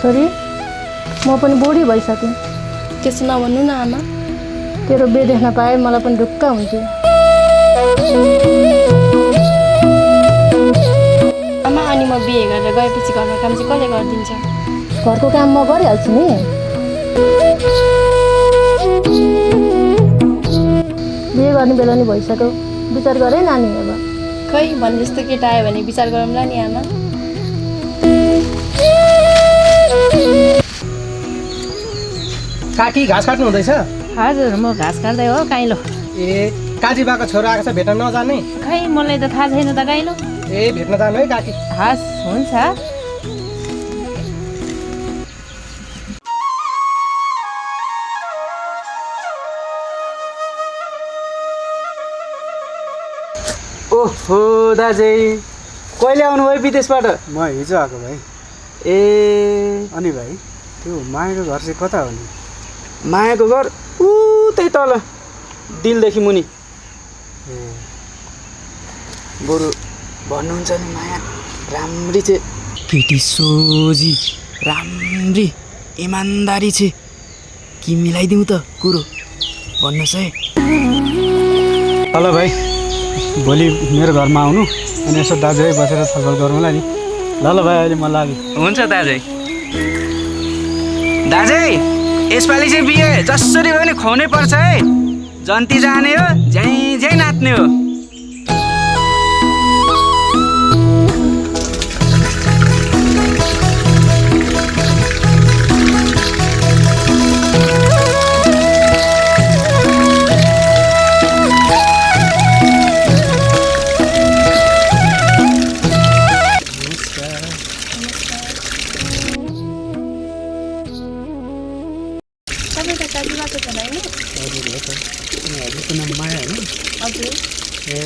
छोरी म पनि बुढी भइसकेँ। त्यसो नभन्नु न आमा। तेरो बिहे देख्न पाए मलाई पनि ढुक्क हुन्थ्यो। आमा अनि म बिहे गरेर गएपछि घरको काम चाहिँ कसले गरिदिन्छ? घरको काम म गरिहाल्छु नि। बिहे गर्ने बेला नि भइसक्यो, विचार गरे नानी। अब खै भने जस्तो केटा आयो भने विचार गरौँला नि आमा। काकी घाँस काट्नु हुँदैछ? हजुर म घाँस काट्दै हो काइलो। ए काजी बाको छोरा आएको छ, भेट्न नजाने? खै मलाई त थाहा छैन त काइलो। ए भेट्न जानु है काकी। हस् हुन्छ। ओहो दाजै कहिले आउनुभयो विदेशबाट? म हिजो आएको भाइ। ए अनि भाइ त्यो मायाको घर चाहिँ कता हो नि? मायाको घर त्यही तल दिलदेखि मुनि। ए बरु भन्नुहुन्छ नि माया राम्री छे, केटी सोझी राम्री इमान्दारी छे कि मिलाइदिउँ त कुरो भन्नुहोस् है। हेलो भाइ, भोलि मेरो घरमा आउनु अनि यसो दाजुभाइ बसेर छलफल गरौँला नि। ल भाइ अहिले म लागेँ। हुन्छ दाजै। दाजै यसपालि चाहिँ बिहे जसरी भयो नि खुवाउनै पर्छ है। जन्ती जाने हो, झ्याइ झ्याइ नाच्ने हो। हजुरको नाम माया होइन? हजुर। ए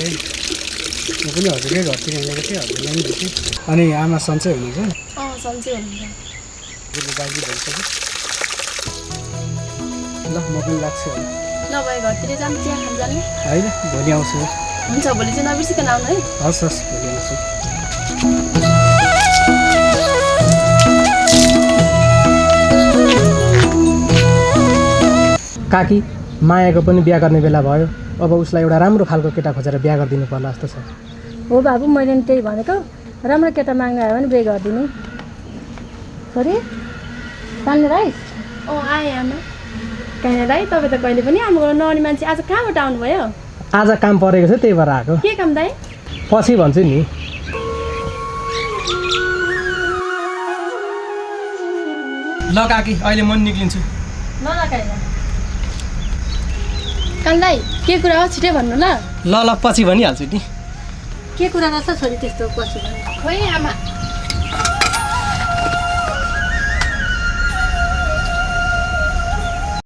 म पनि हजुरकै घरतिर हिँडेको थिएँ, हजुरलाई पनि भेटेँ। अनि आमा सन्चै हुनुहुन्छ? सन्चै हुनुहुन्छ। हजुरको बाजी भइसक्यो। ल म पनि लाग्छु होइन। नभए घरतिर जानु, चिया खान जाने? होइन भोलि आउँछु। हुन्छ, भोलि चाहिँ नबिर्सिकन आउनु है। हस् हस् भोलि आउँछु। काकी मायाको पनि बिहा गर्ने बेला भयो, अब उसलाई एउटा राम्रो खालको केटा खोजेर बिहा गरिदिनु पर्ला जस्तो छ। हो बाबु, मैले नि त्यही भनेको। राम्रो केटा माग्न आयो भने बिहे गरिदिनु। छोरी तान्ने राई? आएँ आमा। काइना दाइ, तपाईँ त कहिले पनि हाम्रो घर नआउने मान्छे आज कहाँबाट आउनुभयो? आज काम परेको छ त्यही भएर आएको। के काम दाइ? पछि भन्छु नि। ल काकी अहिले म निक्लिन्छु। ल ल काइना। कान दाइ के कुरा हो छिटै भन्नु ल। ल पछि भनिहाल्छु नि। के कुरा रहेछ छोरी त्यस्तो पछि? खोइ आमा